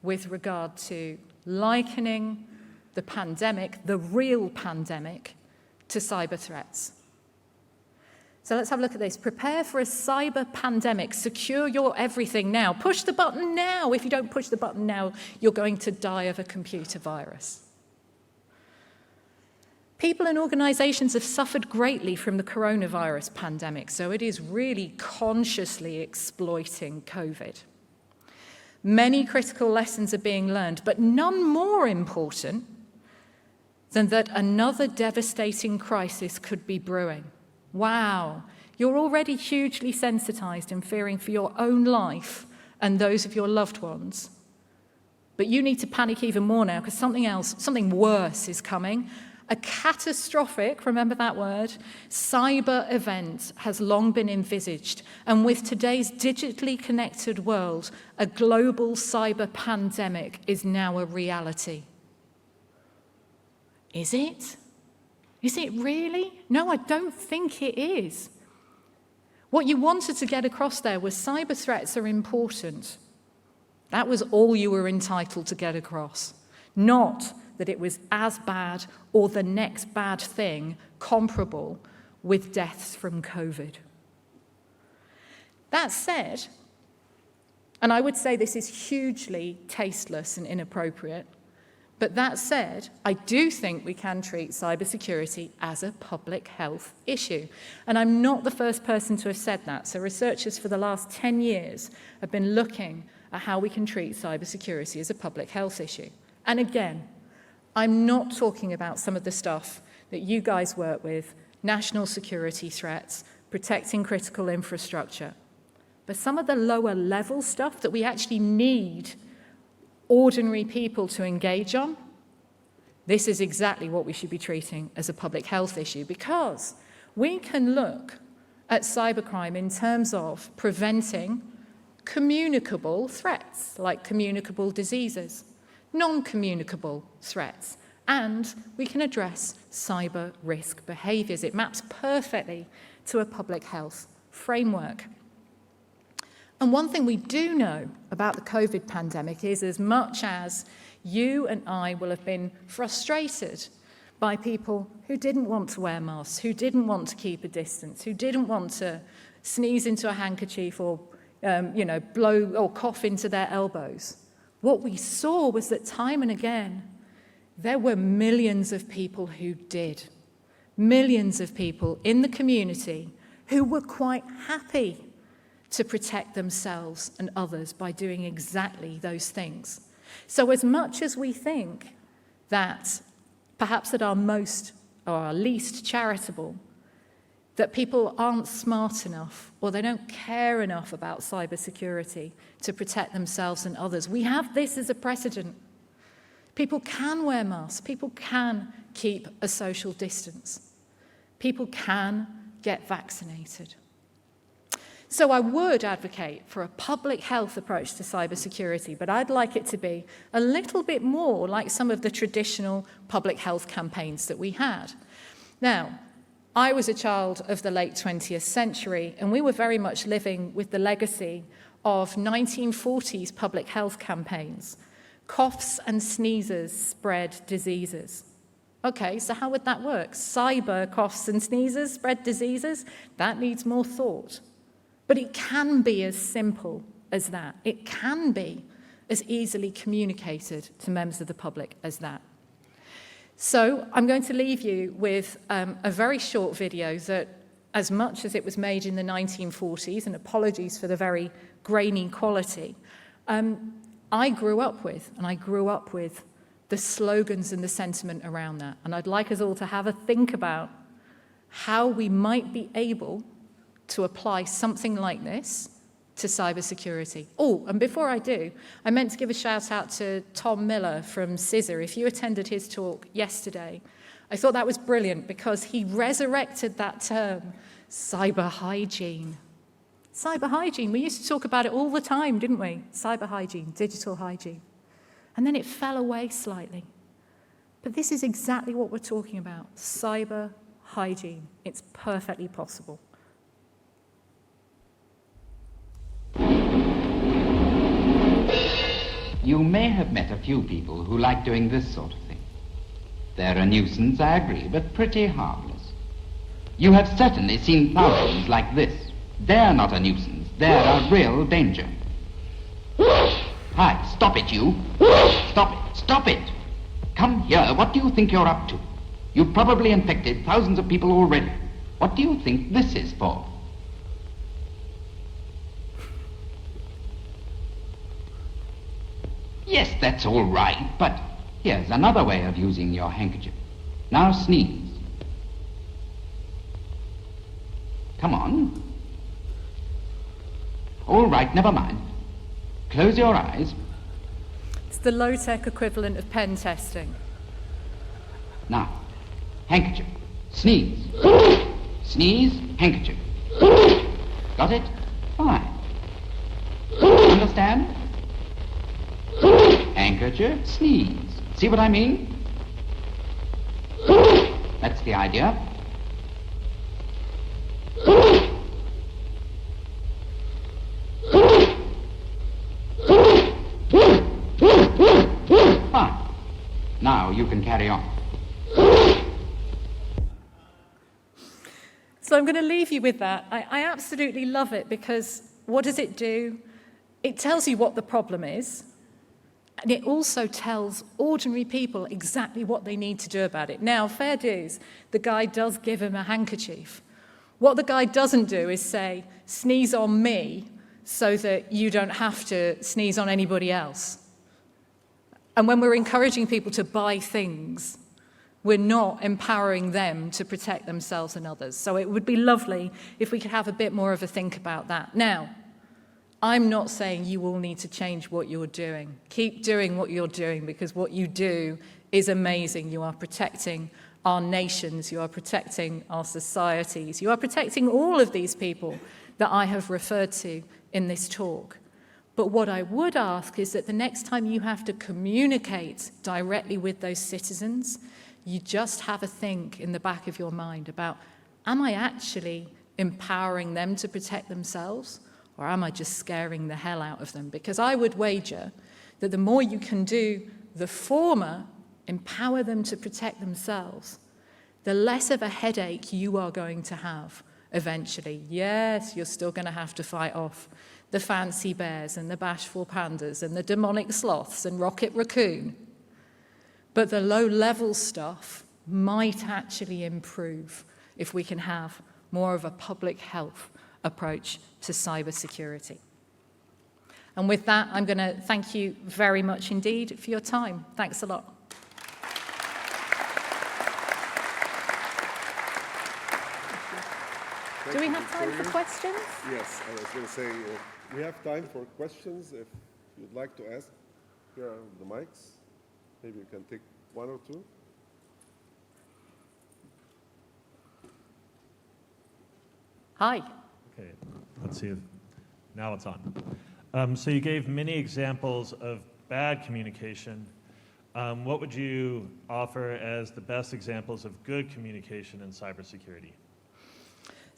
with regard to likening the pandemic, the real pandemic, to cyber threats. So let's have a look at this. Prepare for a cyber pandemic. Secure your everything now. Push the button now. If you don't push the button now, you're going to die of a computer virus. People and organizations have suffered greatly from the coronavirus pandemic, so it is really consciously exploiting COVID. Many critical lessons are being learned, but none more important than that another devastating crisis could be brewing. Wow, you're already hugely sensitized and fearing for your own life and those of your loved ones. But you need to panic even more now because something worse is coming. A catastrophic, remember that word, cyber event has long been envisaged. And with today's digitally connected world, a global cyber pandemic is now a reality. Is it? Is it really? No, I don't think it is. What you wanted to get across there was cyber threats are important. That was all you were entitled to get across. Not that it was as bad or the next bad thing comparable with deaths from COVID. That said, and I would say this is hugely tasteless and inappropriate, but that said, I do think we can treat cybersecurity as a public health issue. And I'm not the first person to have said that. So researchers for the last 10 years have been looking at how we can treat cybersecurity as a public health issue. And again, I'm not talking about some of the stuff that you guys work with, national security threats, protecting critical infrastructure, but some of the lower level stuff that we actually need ordinary people to engage on. This is exactly what we should be treating as a public health issue, because we can look at cybercrime in terms of preventing communicable threats, like communicable diseases, non-communicable threats, and we can address cyber risk behaviours. It maps perfectly to a public health framework. And one thing we do know about the COVID pandemic is, as much as you and I will have been frustrated by people who didn't want to wear masks, who didn't want to keep a distance, who didn't want to sneeze into a handkerchief or blow or cough into their elbows, what we saw was that time and again, there were millions of people who did. Millions of people in the community who were quite happy to protect themselves and others by doing exactly those things. So as much as we think that perhaps at our most or our least charitable, that people aren't smart enough or they don't care enough about cybersecurity to protect themselves and others, we have this as a precedent. People can wear masks, people can keep a social distance, people can get vaccinated. So I would advocate for a public health approach to cybersecurity, but I'd like it to be a little bit more like some of the traditional public health campaigns that we had. Now, I was a child of the late 20th century, and we were very much living with the legacy of 1940s public health campaigns. Coughs and sneezes spread diseases. Okay, so how would that work? Cyber coughs and sneezes spread diseases? That needs more thought. But it can be as simple as that. It can be as easily communicated to members of the public as that. So I'm going to leave you with a very short video that, as much as it was made in the 1940s, and apologies for the very grainy quality, I grew up with, and I grew up with the slogans and the sentiment around that. And I'd like us all to have a think about how we might be able to apply something like this to cybersecurity. Oh, and before I do, I meant to give a shout out to Tom Miller from CISA. If you attended his talk yesterday, I thought that was brilliant because he resurrected that term, cyber hygiene. Cyber hygiene, we used to talk about it all the time, didn't we? Cyber hygiene, digital hygiene. And then it fell away slightly. But this is exactly what we're talking about, cyber hygiene. It's perfectly possible. You may have met a few people who like doing this sort of thing. They're a nuisance, I agree, but pretty harmless. You have certainly seen thousands like this. They're not a nuisance, they're a real danger. Hi, stop it, you. Stop it. Come here, what do you think you're up to? You've probably infected thousands of people already. What do you think this is for? Yes, that's all right, but here's another way of using your handkerchief. Now sneeze. Come on. All right, never mind. Close your eyes. It's the low-tech equivalent of pen testing. Now, handkerchief. Sneeze. Sneeze, handkerchief. Got it? Fine. Understand? Handkerchief, sneeze. See what I mean? That's the idea. Now you can carry on. So I'm going to leave you with that. I absolutely love it because what does it do? It tells you what the problem is, and it also tells ordinary people exactly what they need to do about it. Now, fair dues, the guy does give him a handkerchief. What the guy doesn't do is say, sneeze on me so that you don't have to sneeze on anybody else. And when we're encouraging people to buy things, we're not empowering them to protect themselves and others. So it would be lovely if we could have a bit more of a think about that. Now, I'm not saying you all need to change what you're doing. Keep doing what you're doing because what you do is amazing. You are protecting our nations, you are protecting our societies, you are protecting all of these people that I have referred to in this talk. But what I would ask is that the next time you have to communicate directly with those citizens, you just have a think in the back of your mind about, am I actually empowering them to protect themselves, or am I just scaring the hell out of them? Because I would wager that the more you can do the former, empower them to protect themselves, the less of a headache you are going to have eventually. Yes, you're still going to have to fight off the fancy bears and the bashful pandas and the demonic sloths and Rocket Raccoon. But the low-level stuff might actually improve if we can have more of a public health approach to cybersecurity. And with that, I'm going to thank you very much indeed for your time. Thanks a lot. Do we have time for questions? Yes, I was going to say, we have time for questions. If you'd like to ask, here are the mics. Maybe you can take one or two. Hi. Okay, let's see if now it's on. So you gave many examples of bad communication. What would you offer as the best examples of good communication in cybersecurity?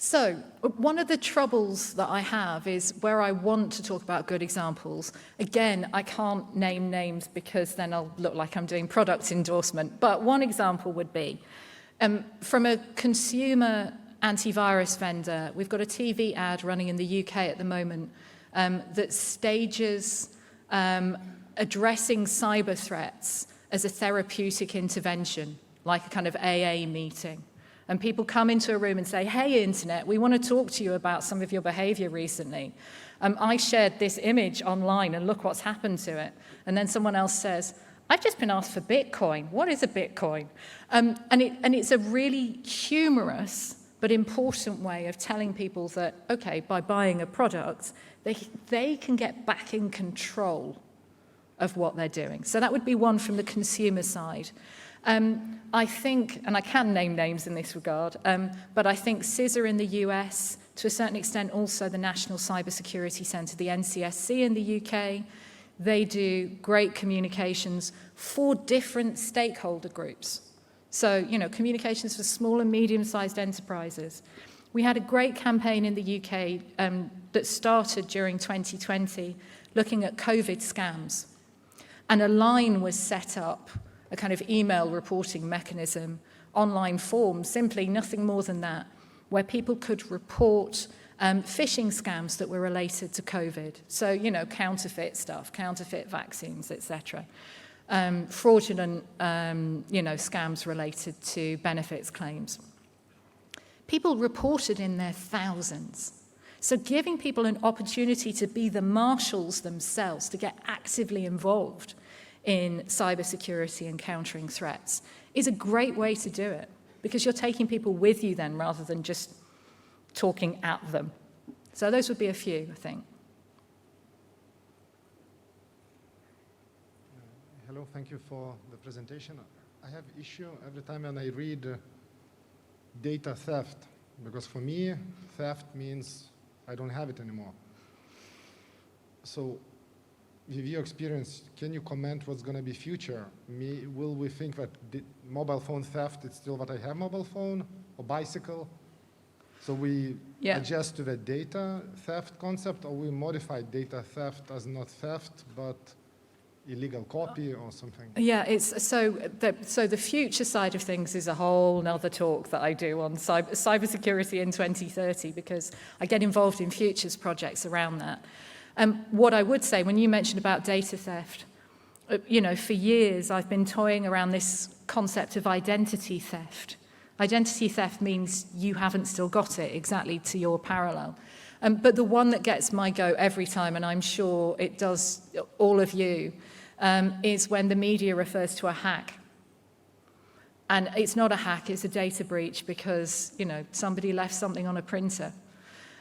So one of the troubles that I have is where I want to talk about good examples. Again, I can't name names because then I'll look like I'm doing product endorsement. But one example would be from a consumer antivirus vendor, we've got a TV ad running in the UK at the moment that stages addressing cyber threats as a therapeutic intervention, like a kind of AA meeting. And people come into a room and say, hey, Internet, we want to talk to you about some of your behavior recently. I shared this image online and look what's happened to it. And then someone else says, I've just been asked for Bitcoin. What is a Bitcoin? And it's a really humorous but important way of telling people that, okay, by buying a product, they can get back in control of what they're doing. So that would be one from the consumer side. I think, and I can name names in this regard, but I think CISA in the US, to a certain extent also the National Cybersecurity Centre, the NCSC in the UK, they do great communications for different stakeholder groups. So, communications for small and medium-sized enterprises. We had a great campaign in the UK that started during 2020 looking at COVID scams. And a line was set up, a kind of email reporting mechanism, online form, simply nothing more than that, where people could report phishing scams that were related to COVID. So, counterfeit stuff, counterfeit vaccines, etc. Fraudulent, scams related to benefits claims. People reported in their thousands. So giving people an opportunity to be the marshals themselves, to get actively involved in cybersecurity and countering threats is a great way to do it, because you're taking people with you then rather than just talking at them. So those would be a few, I think. Hello, thank you for the presentation. I have issue every time when I read data theft, because for me, theft means I don't have it anymore. So with your experience, can you comment what's going to be future? Will we think that mobile phone theft is still what I have, mobile phone or bicycle? So we adjust to the data theft concept, or we modify data theft as not theft, but illegal copy or something? Yeah, it's so the future side of things is a whole nother talk that I do on cybersecurity in 2030, because I get involved in futures projects around that. What I would say, when you mentioned about data theft, you know, for years I've been toying around this concept of identity theft. Identity theft means you haven't still got it exactly to your parallel. But the one that gets my goat every time, and I'm sure it does all of you, is when the media refers to a hack. And it's not a hack, it's a data breach because, you know, somebody left something on a printer.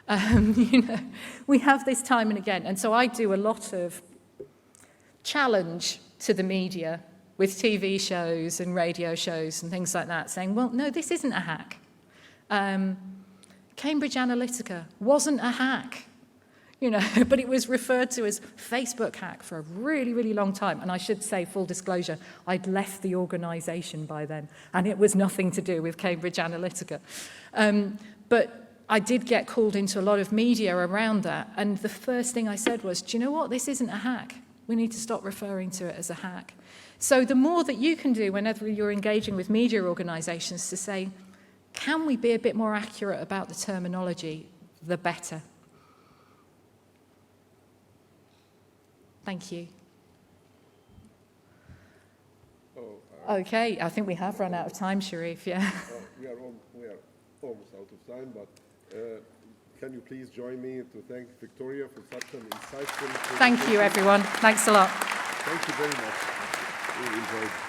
You know, we have this time and again. And so I do a lot of challenge to the media with TV shows and radio shows and things like that, saying, well, no, this isn't a hack. Cambridge Analytica wasn't a hack, you know, but it was referred to as Facebook hack for a really, really long time. And I should say, full disclosure, I'd left the organization by then, and it was nothing to do with Cambridge Analytica. But I did get called into a lot of media around that, and the first thing I said was, do you know what, this isn't a hack. We need to stop referring to it as a hack. So the more that you can do whenever you're engaging with media organizations to say, can we be a bit more accurate about the terminology, the better. Thank you. Okay, I think we have run out of time, Sharif, yeah. We are almost out of time, but can you please join me to thank Victoria for such an insightful presentation. Thank you, everyone. Thanks a lot. Thank you very much. Really enjoyed it.